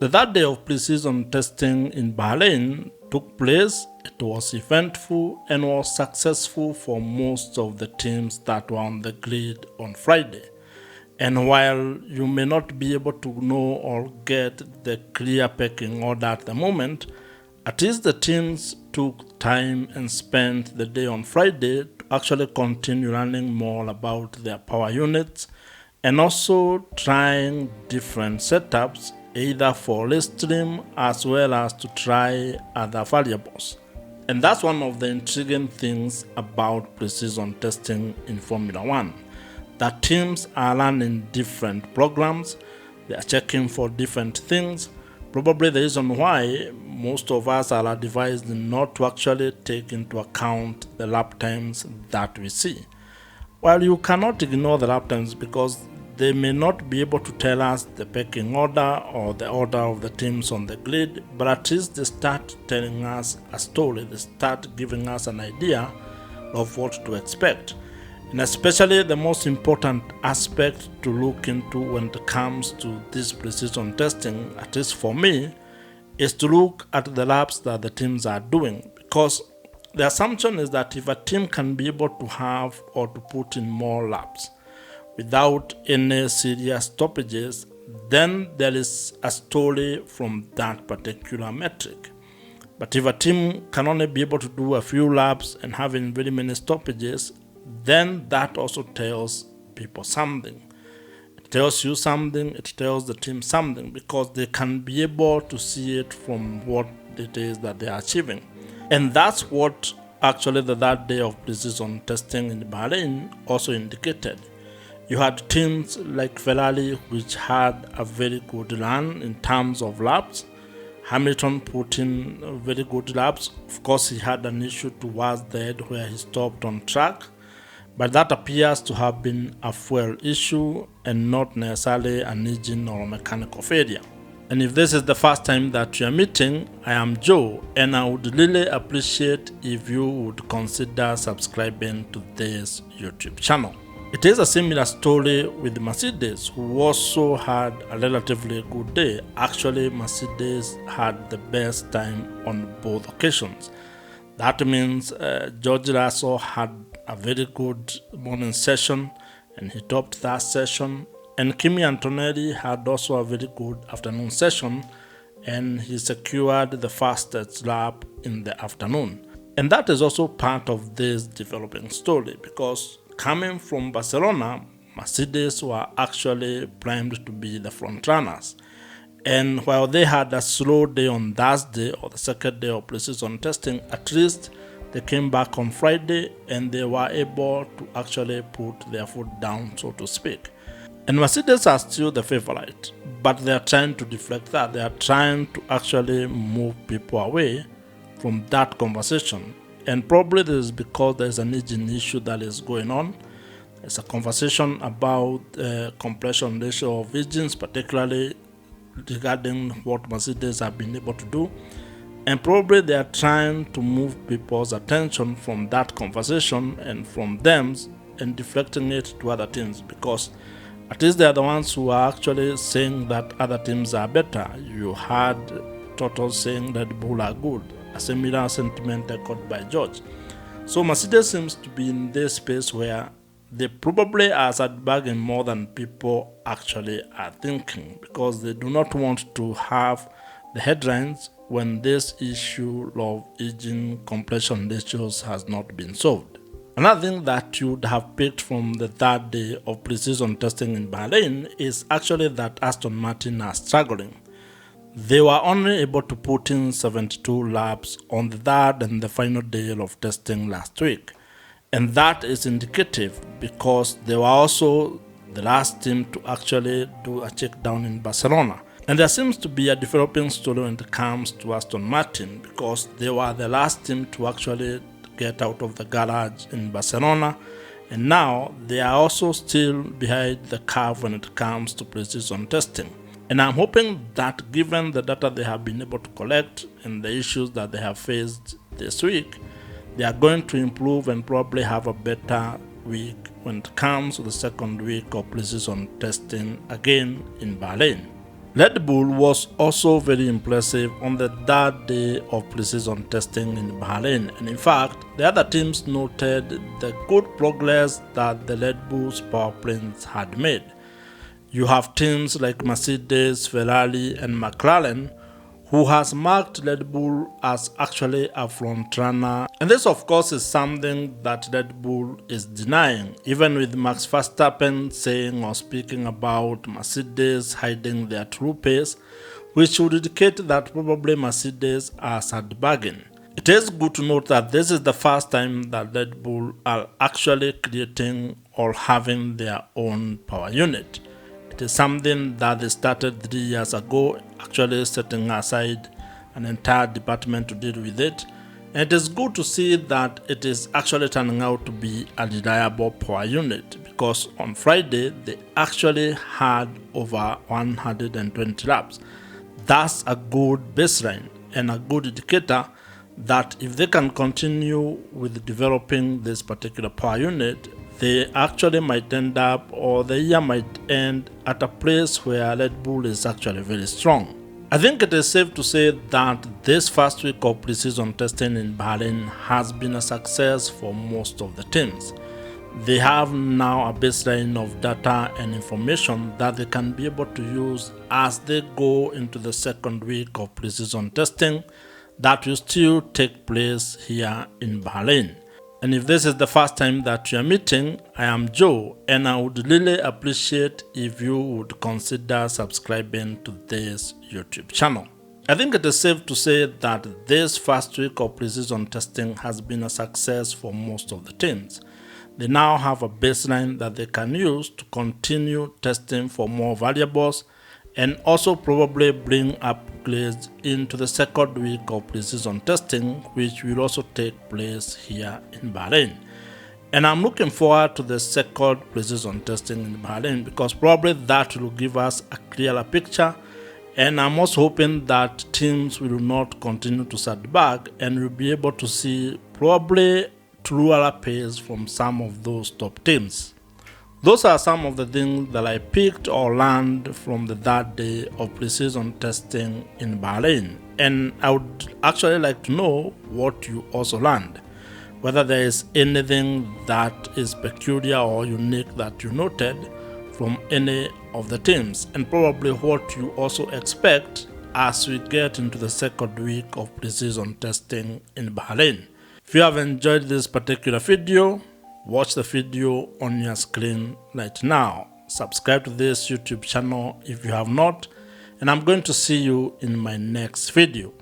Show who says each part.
Speaker 1: The third day of pre-season testing in Bahrain took place. It was eventful and was successful for most of the teams that were on the grid on Friday. And while you may not be able to know or get the clear pecking order at the moment, at least the teams took time and spent the day on Friday to actually continue learning more about their power units and also trying different setups either for race stream as well as to try other variables. And that's one of the intriguing things about precision testing in Formula One. That teams are running different programs, they are checking for different things. Probably the reason why most of us are advised not to actually take into account the lap times that we see. While you cannot ignore the lap times because they may not be able to tell us the pecking order or the order of the teams on the grid, but at least they start telling us a story, they start giving us an idea of what to expect. And especially the most important aspect to look into when it comes to this precision testing, at least for me, is to look at the laps that the teams are doing. Because the assumption is that if a team can be able to have or to put in more laps without any serious stoppages, then there is a story from that particular metric. But if a team can only be able to do a few laps and having very many stoppages, then that also tells people something. It tells you something, it tells the team something, because they can be able to see it from what it is that they are achieving. And that's what actually the third day of precision testing in Bahrain also indicated. You had teams like Ferrari, which had a very good run in terms of laps. Hamilton put in very good laps. Of course, he had an issue towards the end where he stopped on track, but that appears to have been a fuel issue and not necessarily an engine or mechanical failure. And if this is the first time that you are meeting, I am Joe, and I would really appreciate if you would consider subscribing to this YouTube channel. It is a similar story with Mercedes, who also had a relatively good day. Actually, Mercedes had the best time on both occasions. That means George Russell had a very good morning session and he topped that session. And Kimi Antonelli had also a very good afternoon session and he secured the fastest lap in the afternoon. And that is also part of this developing story, because coming from Barcelona, Mercedes were actually primed to be the front runners. And while they had a slow day on Thursday or the second day of precision testing, at least they came back on Friday and they were able to actually put their foot down, so to speak. And Mercedes are still the favorite, but they are trying to deflect that. They are trying to actually move people away from that conversation. And probably this is because there's an engine issue that is going on. There's a conversation about compression ratio of engines, particularly regarding what Mercedes have been able to do. And probably they are trying to move people's attention from that conversation and from them and deflecting it to other teams, because at least they are the ones who are actually saying that other teams are better. You had Total saying Red Bull are good, a similar sentiment echoed by George. So Mercedes seems to be in this space where they probably are sandbagging more than people actually are thinking, because they do not want to have the headlines when this issue of engine compression ratios has not been solved. Another thing that you would have picked from the third day of precision testing in Bahrain is actually that Aston Martin are struggling. They were only able to put in 72 laps on the third and the final day of testing last week. And that is indicative because they were also the last team to actually do a check down in Barcelona. And there seems to be a developing story when it comes to Aston Martin, because they were the last team to actually get out of the garage in Barcelona. And now they are also still behind the curve when it comes to precision testing. And I'm hoping that given the data they have been able to collect and the issues that they have faced this week, they are going to improve and probably have a better week when it comes to the second week of precision testing again in Bahrain. Red Bull was also very impressive on the third day of pre-season testing in Bahrain, and in fact, the other teams noted the good progress that the Red Bull's powertrains had made. You have teams like Mercedes, Ferrari, and McLaren who has marked Red Bull as actually a front runner. And this of course is something that Red Bull is denying, even with Max Verstappen saying or speaking about Mercedes hiding their true pace, which would indicate that probably Mercedes are sandbagging. It is good to note that this is the first time that Red Bull are actually creating or having their own power unit. It is something that they started 3 years ago, actually setting aside an entire department to deal with it. And it is good to see that it is actually turning out to be a reliable power unit, because on Friday they actually had over 120 laps. That's a good baseline and a good indicator that if they can continue with developing this particular power unit, they actually might end up, or the year might end at a place where Red Bull is actually very strong. I think it is safe to say that this first week of pre-season testing in Bahrain has been a success for most of the teams. They have now a baseline of data and information that they can be able to use as they go into the second week of pre-season testing that will still take place here in Bahrain. And if this is the first time that you are meeting, I am Joe, and I would really appreciate if you would consider subscribing to this YouTube channel. I think it is safe to say that this first week of pre-season testing has been a success for most of the teams. They now have a baseline that they can use to continue testing for more variables and also probably bring upgrades into the second week of pre-season testing, which will also take place here in Bahrain. And I'm looking forward to the second pre-season testing in Bahrain, because probably that will give us a clearer picture, and I'm also hoping that teams will not continue to sandbag and we'll be able to see probably truer pace from some of those top teams. Those are some of the things that I picked or learned from the third day of pre-season testing in Bahrain, and I would actually like to know what you also learned, whether there is anything that is peculiar or unique that you noted from any of the teams, and probably what you also expect as we get into the second week of pre-season testing in Bahrain. If you have enjoyed this particular video, watch the video on your screen right now. Subscribe to this YouTube channel if you have not, and I'm going to see you in my next video.